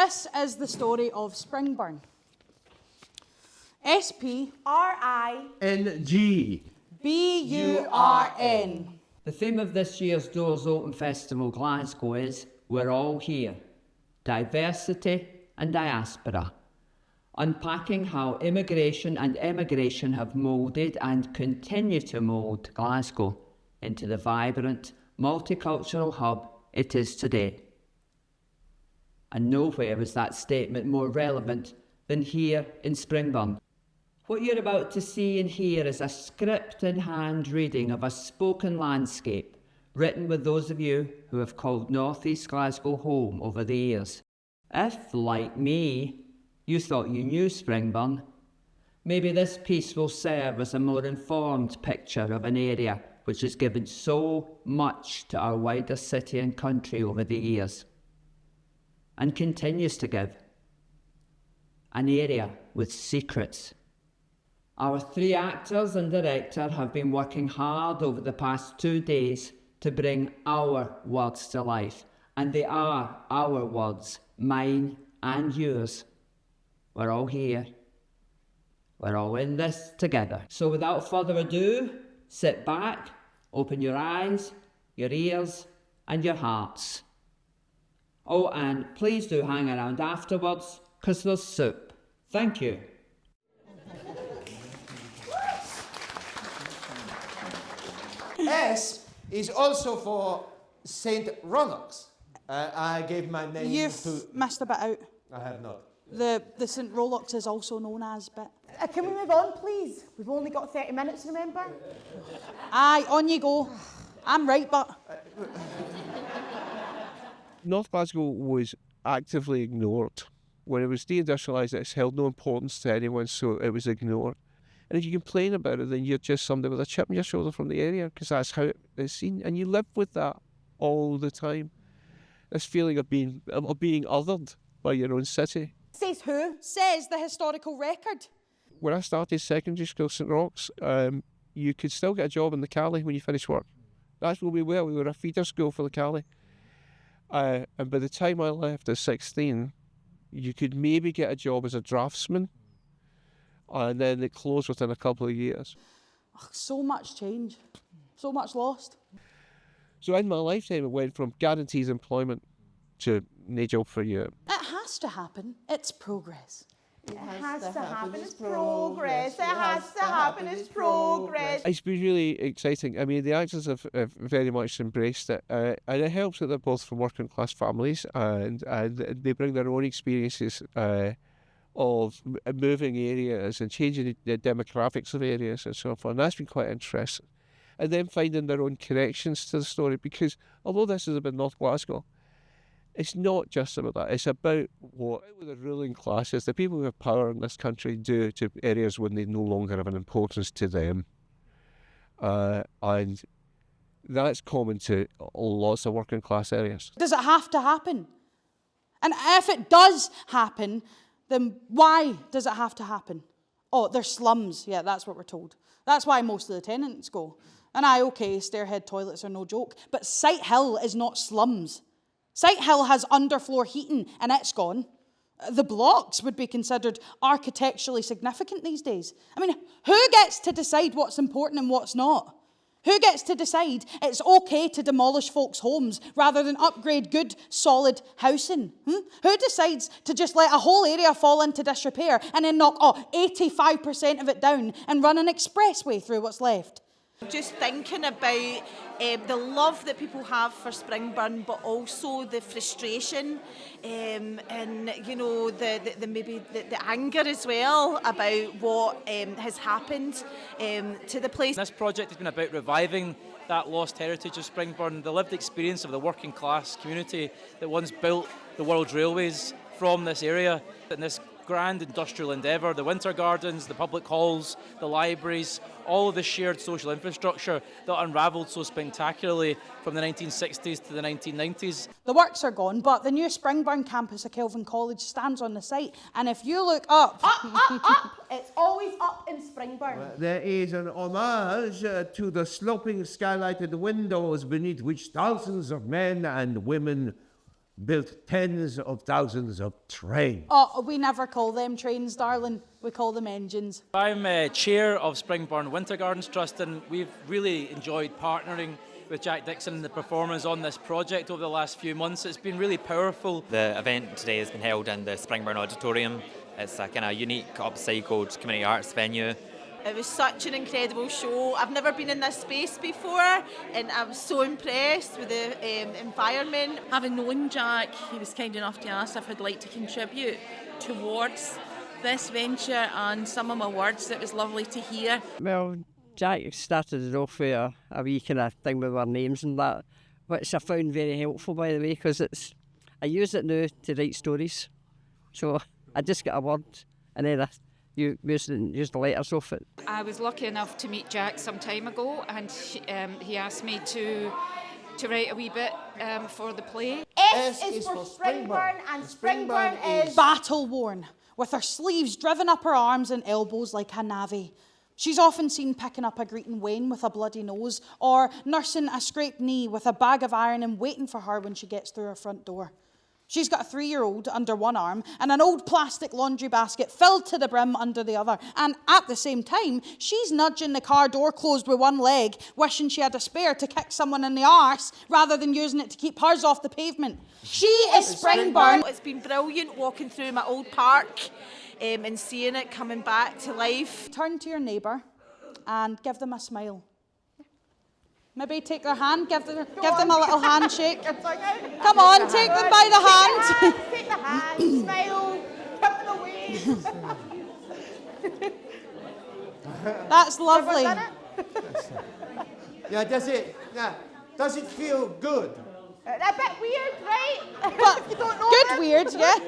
This is the story of Springburn. SPRINGBURN. The theme of this year's Doors Open Festival Glasgow is We're All Here, Diversity and Diaspora, unpacking how immigration and emigration have moulded and continue to mould Glasgow into the vibrant, multicultural hub it is today. And nowhere is that statement more relevant than here in Springburn. What you're about to see and hear is a script-in-hand reading of a spoken landscape written with those of you who have called North East Glasgow home over the years. If, like me, you thought you knew Springburn, maybe this piece will serve as a more informed picture of an area which has given so much to our wider city and country over the years, and continues to give. An area with secrets. Our 3 actors and director have been working hard over the past 2 days to bring our words to life, and they are our words, mine and yours. We're all here. We're all in this together. So without further ado, sit back, open your eyes, your ears, and your hearts. Oh, and please do hang around afterwards, because there's soup. Thank you. S is also for St. Ronald's. I gave my name You've missed a bit out. I have not. The St. Rolux is also known as bit. Can we move on, please? We've only got 30 minutes, remember? Aye, on you go. I'm right, but... North Glasgow was actively ignored. When it was deindustrialised, it's held no importance to anyone, so it was ignored. And if you complain about it, then you're just somebody with a chip on your shoulder from the area, because that's how it's seen. And you live with that all the time. This feeling of being othered by your own city. Says who? Says the historical record. When I started secondary school, St. Roch's, you could still get a job in the Cali when you finish work. That's where we were. We were a feeder school for the Cali. And by the time I left at 16, you could maybe get a job as a draftsman, and then it closed within a couple of years. Ugh, so much change, so much lost. So in my lifetime, it went from guaranteed employment to no job for you. It has to happen. It's progress. It has to happen, it's progress. It has to happen, it's progress. It's been really exciting. I mean, the actors have very much embraced it, and it helps that they're both from working class families, and they bring their own experiences of moving areas and changing the demographics of areas and so on. That's been quite interesting. And then finding their own connections to the story, because although this is about North Glasgow, it's not just about that. It's about what the ruling classes, the people who have power in this country, do to areas when they no longer have an importance to them. And that's common to lots of working class areas. Does it have to happen? And if it does happen, then why does it have to happen? Oh, they're slums. Yeah, that's what we're told. That's why most of the tenants go. And okay, stairhead toilets are no joke, but Sight Hill is not slums. Sight Hill has underfloor heating and it's gone. The blocks would be considered architecturally significant these days. I mean, who gets to decide what's important and what's not? Who gets to decide it's okay to demolish folks' homes rather than upgrade good, solid housing? Who decides to just let a whole area fall into disrepair and then knock 85% of it down and run an expressway through what's left? Just thinking about the love that people have for Springburn, but also the frustration and the maybe the anger as well about what has happened to the place. This project has been about reviving that lost heritage of Springburn, the lived experience of the working class community that once built the world's railways from this area. And this grand industrial endeavour, the winter gardens, the public halls, the libraries, all of the shared social infrastructure that unravelled so spectacularly from the 1960s to the 1990s. The works are gone, but the new Springburn campus of Kelvin College stands on the site, and if you look up... Up! It's always up in Springburn. There is an homage to the sloping skylighted windows beneath which thousands of men and women built tens of thousands of trains. Oh, we never call them trains, darling. We call them engines. I'm chair of Springburn Winter Gardens Trust, and we've really enjoyed partnering with Jack Dixon and the performers on this project over the last few months. It's been really powerful. The event today has been held in the Springburn Auditorium. It's a kind of unique, upcycled community arts venue. It was such an incredible show. I've never been in this space before, and I was so impressed with the environment. Having known Jack, he was kind enough to ask if I'd like to contribute towards this venture, and some of my words, it was lovely to hear. Well, Jack started it off with a wee kind of thing with our names and that, which I found very helpful, by the way, because I use it now to write stories. So I just get a word and then you use the letters off it. I was lucky enough to meet Jack some time ago, and he asked me to write a wee bit for the play. S is for Springburn, and Springburn is battle worn, with her sleeves driven up her arms and elbows like a navvy. She's often seen picking up a greeting wain with a bloody nose, or nursing a scraped knee with a bag of ironing waiting for her when she gets through her front door. She's got a 3-year-old under one arm and an old plastic laundry basket filled to the brim under the other. And at the same time, she's nudging the car door closed with one leg, wishing she had a spare to kick someone in the arse rather than using it to keep hers off the pavement. She is Springburn. It's been brilliant walking through my old park and seeing it coming back to life. Turn to your neighbour and give them a smile. Maybe take their hand, give them a little handshake. Come on, take them by the hand. Take the hand, smile, give them away. That's lovely. Yeah, does it feel good? A bit weird, right? But you don't know good them. weird, yeah.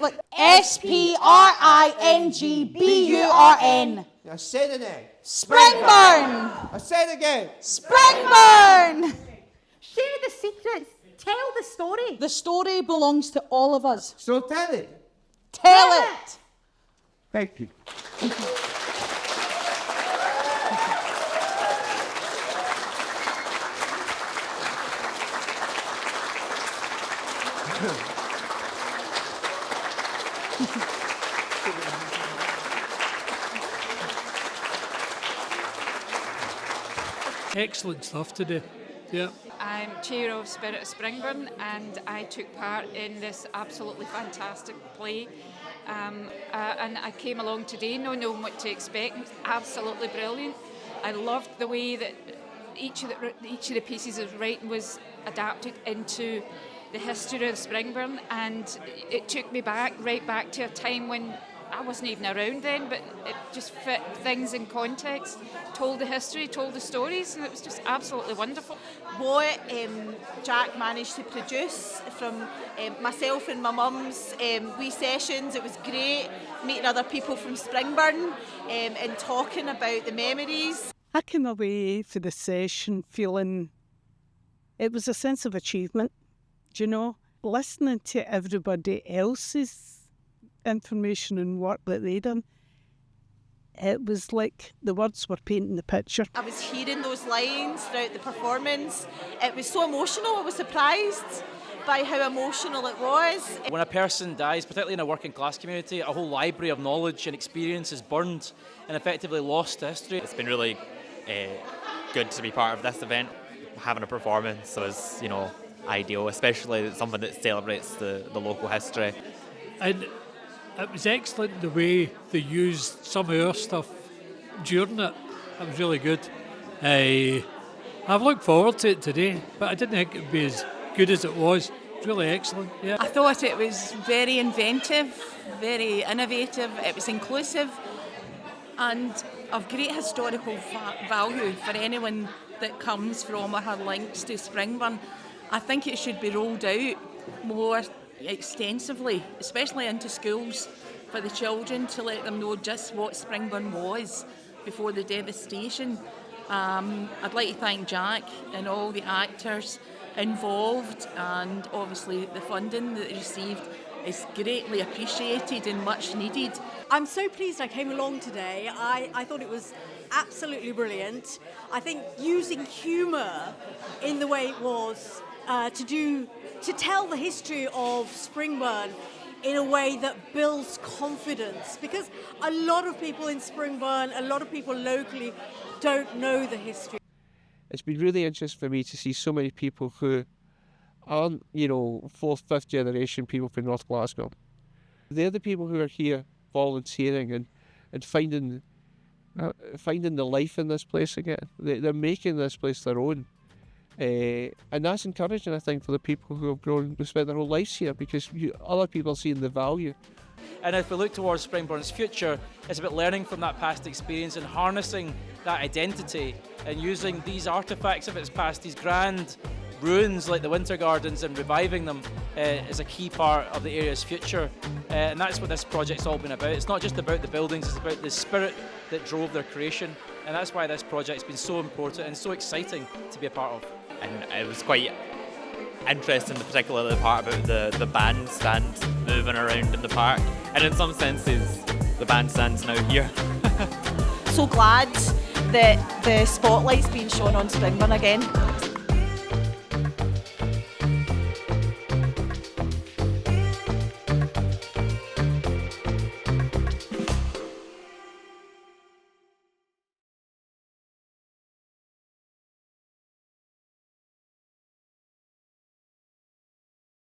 Look, Springburn. Now say it again. Springburn. I say it again. Springburn. Share the secrets. Tell the story. The story belongs to all of us. So tell it. Tell it. Thank you. Excellent stuff today. Yeah. I'm chair of Spirit of Springburn, and I took part in this absolutely fantastic play. And I came along today not knowing what to expect. It was absolutely brilliant. I loved the way that each of the pieces of writing was adapted into the history of Springburn, and it took me right back to a time when I wasn't even around then, but it just fit things in context, told the history, told the stories, and it was just absolutely wonderful. What Jack managed to produce from myself and my mum's wee sessions, it was great meeting other people from Springburn and talking about the memories. I came away for the session feeling it was a sense of achievement, you know, listening to everybody else's information and work that they done. It was like the words were painting the picture. I was hearing those lines throughout the performance. It was so emotional. I was surprised by how emotional it was. When a person dies, particularly in a working class community, a whole library of knowledge and experience is burned and effectively lost to history. It's been really good to be part of this event. Having a performance was, ideal, especially something that celebrates the local history. And it was excellent the way they used some of our stuff during it. It was really good. I've looked forward to it today, but I didn't think it would be as good as it was. It's really excellent, yeah. I thought it was very inventive, very innovative, it was inclusive and of great historical value for anyone that comes from or has links to Springburn. I think it should be rolled out more extensively, especially into schools, for the children to let them know just what Springburn was before the devastation. I'd like to thank Jack and all the actors involved, and obviously the funding that they received is greatly appreciated and much needed. I'm so pleased I came along today. I thought it was absolutely brilliant. I think using humour in the way it was to tell the history of Springburn in a way that builds confidence, because a lot of people in Springburn, a lot of people locally don't know the history. It's been really interesting for me to see so many people who aren't, fourth, fifth generation people from North Glasgow. They're the people who are here volunteering and finding the life in this place again. They're making this place their own. And that's encouraging, I think, for the people who have spent their whole lives here, because other people are seeing the value. And if we look towards Springburn's future, it's about learning from that past experience and harnessing that identity and using these artefacts of its past, these grand ruins like the Winter Gardens, and reviving them is a key part of the area's future. And that's what this project's all been about. It's not just about the buildings, it's about the spirit that drove their creation. And that's why this project's been so important and so exciting to be a part of. And it was quite interesting, particularly the part about the bandstand moving around in the park. And in some senses, the bandstand's now here. So glad that the spotlight's being shone on Springburn again.